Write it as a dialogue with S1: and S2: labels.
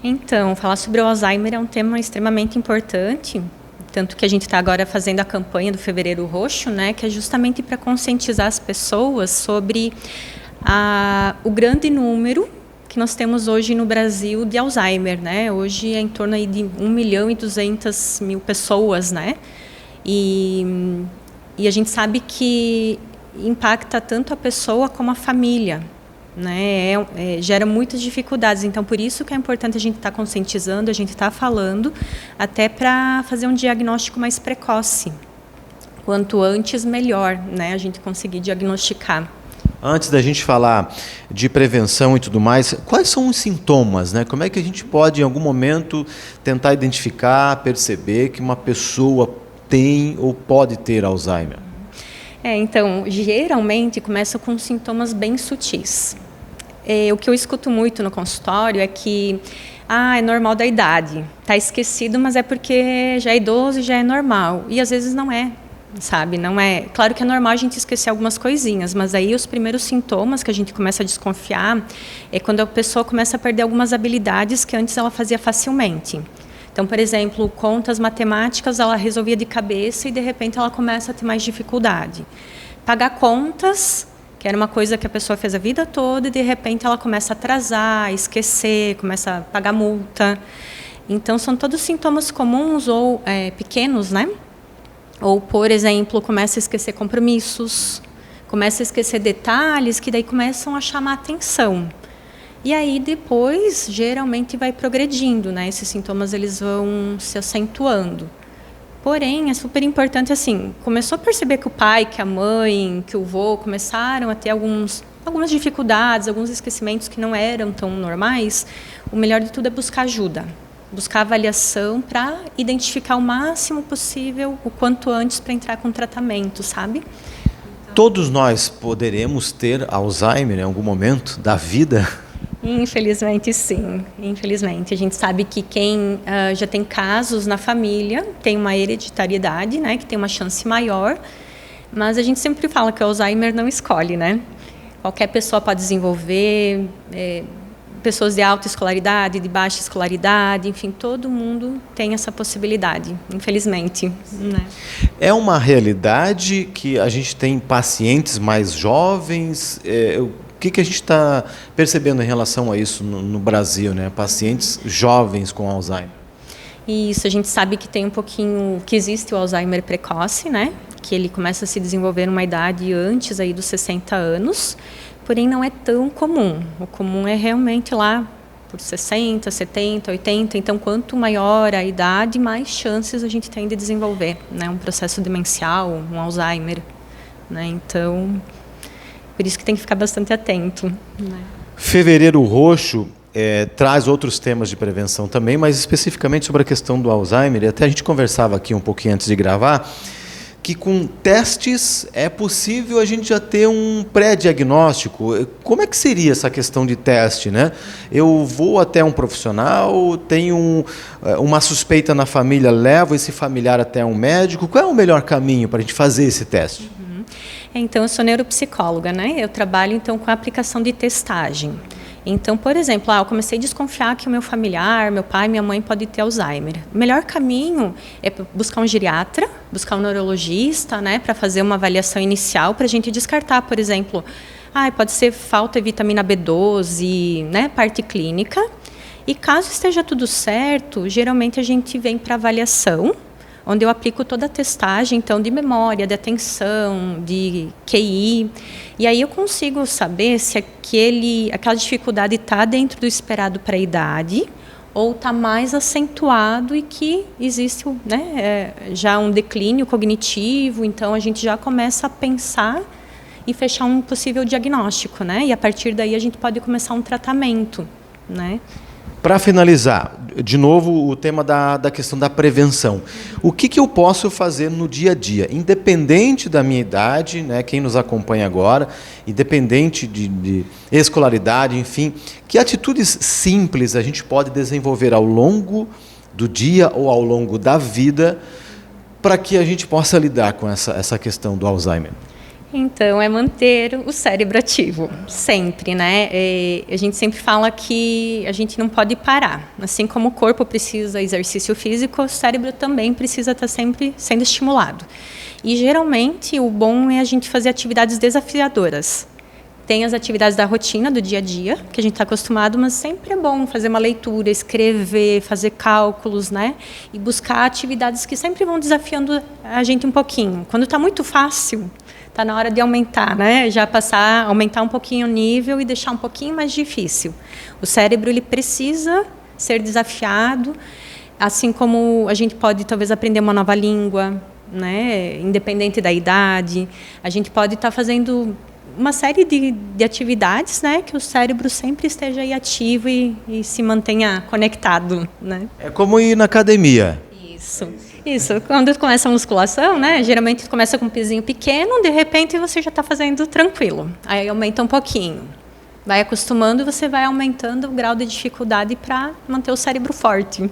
S1: Então, falar sobre o Alzheimer é um tema extremamente importante, tanto que a gente está agora fazendo a campanha do Fevereiro Roxo, né, que é justamente para conscientizar as pessoas sobre o grande número que nós temos hoje no Brasil de Alzheimer, né? Hoje é em torno aí de 1.200.000 pessoas, né? E a gente sabe que impacta tanto a pessoa como a família, né? Gera muitas dificuldades, então por isso que é importante a gente estar conscientizando, a gente estar falando, até para fazer um diagnóstico mais precoce. Quanto antes, melhor, né? A gente conseguir diagnosticar.
S2: Antes da gente falar de prevenção e tudo mais, quais são os sintomas, né? Como é que a gente pode, em algum momento, tentar identificar, perceber que uma pessoa tem ou pode ter Alzheimer?
S1: Então, geralmente começa com sintomas bem sutis. O que eu escuto muito no consultório é que é normal da idade, está esquecido, mas é porque já é idoso e já é normal. E às vezes não é. Sabe, não é. Claro que é normal a gente esquecer algumas coisinhas, mas aí os primeiros sintomas que a gente começa a desconfiar é quando a pessoa começa a perder algumas habilidades que antes ela fazia facilmente. Então, por exemplo, contas matemáticas ela resolvia de cabeça e de repente ela começa a ter mais dificuldade. Pagar contas, que era uma coisa que a pessoa fez a vida toda e de repente ela começa a atrasar, esquecer, começa a pagar multa. Então, são todos sintomas comuns ou pequenos, né? Ou, por exemplo, começa a esquecer compromissos, começa a esquecer detalhes que daí começam a chamar atenção. E aí depois, geralmente, vai progredindo, né? Esses sintomas eles vão se acentuando. Porém, é super importante, assim, começou a perceber que o pai, que a mãe, que o vô começaram a ter algumas dificuldades, alguns esquecimentos que não eram tão normais, o melhor de tudo é buscar ajuda. Buscar avaliação para identificar o máximo possível, o quanto antes, para entrar com tratamento, sabe?
S2: Todos nós poderemos ter Alzheimer em algum momento da vida?
S1: Infelizmente, sim. Infelizmente. A gente sabe que quem já tem casos na família tem uma hereditariedade, né, que tem uma chance maior, mas a gente sempre fala que o Alzheimer não escolhe, né? Qualquer pessoa pode desenvolver, pessoas de alta escolaridade, de baixa escolaridade, enfim, todo mundo tem essa possibilidade, infelizmente, né?
S2: É uma realidade que a gente tem pacientes mais jovens? O que a gente está percebendo em relação a isso no Brasil, né? Pacientes jovens com Alzheimer.
S1: Isso, a gente sabe que tem um pouquinho, que existe o Alzheimer precoce, né? Que ele começa a se desenvolver numa idade antes aí dos 60 anos, porém não é tão comum. O comum é realmente lá por 60, 70, 80. Então, quanto maior a idade, mais chances a gente tem de desenvolver, né? Um processo demencial, um Alzheimer, né? Então, por isso que tem que ficar bastante atento, né?
S2: Fevereiro Roxo traz outros temas de prevenção também, mas especificamente sobre a questão do Alzheimer. E até a gente conversava aqui um pouquinho antes de gravar, que com testes é possível a gente já ter um pré-diagnóstico. Como é que seria essa questão de teste, né? Eu vou até um profissional, tenho uma suspeita na família, levo esse familiar até um médico. Qual é o melhor caminho para a gente fazer esse teste?
S1: Então, eu sou neuropsicóloga, né? Eu trabalho, então, com a aplicação de testagem. Então, por exemplo, eu comecei a desconfiar que o meu familiar, meu pai, minha mãe pode ter Alzheimer. O melhor caminho é buscar um geriatra, buscar um neurologista, né, para fazer uma avaliação inicial, para a gente descartar, por exemplo, pode ser falta de vitamina B12, né, parte clínica. E caso esteja tudo certo, geralmente a gente vem para avaliação, onde eu aplico toda a testagem, então, de memória, de atenção, de QI. E aí eu consigo saber se aquela dificuldade está dentro do esperado para a idade ou está mais acentuado e que existe, né, já um declínio cognitivo. Então, a gente já começa a pensar e fechar um possível diagnóstico, né? E a partir daí a gente pode começar um tratamento, né?
S2: Para finalizar, de novo, o tema da questão da prevenção. O que eu posso fazer no dia a dia, independente da minha idade, né, quem nos acompanha agora, independente de escolaridade, enfim, que atitudes simples a gente pode desenvolver ao longo do dia ou ao longo da vida para que a gente possa lidar com essa questão do Alzheimer?
S1: Então, é manter o cérebro ativo, sempre, né? A gente sempre fala que a gente não pode parar. Assim como o corpo precisa de exercício físico, o cérebro também precisa estar sempre sendo estimulado. E, geralmente, o bom é a gente fazer atividades desafiadoras. Tem as atividades da rotina, do dia a dia, que a gente está acostumado, mas sempre é bom fazer uma leitura, escrever, fazer cálculos, né? E buscar atividades que sempre vão desafiando a gente um pouquinho. Quando está muito fácil, está na hora de aumentar, né? Já aumentar um pouquinho o nível e deixar um pouquinho mais difícil. O cérebro, ele precisa ser desafiado, assim como a gente pode talvez aprender uma nova língua, né? Independente da idade. A gente pode estar fazendo uma série de atividades, né, que o cérebro sempre esteja aí ativo e se mantenha conectado, né?
S2: É como ir na academia.
S1: Isso. Quando começa a musculação, né, geralmente começa com um pezinho pequeno, de repente você já está fazendo tranquilo. Aí aumenta um pouquinho. Vai acostumando e você vai aumentando o grau de dificuldade para manter o cérebro forte.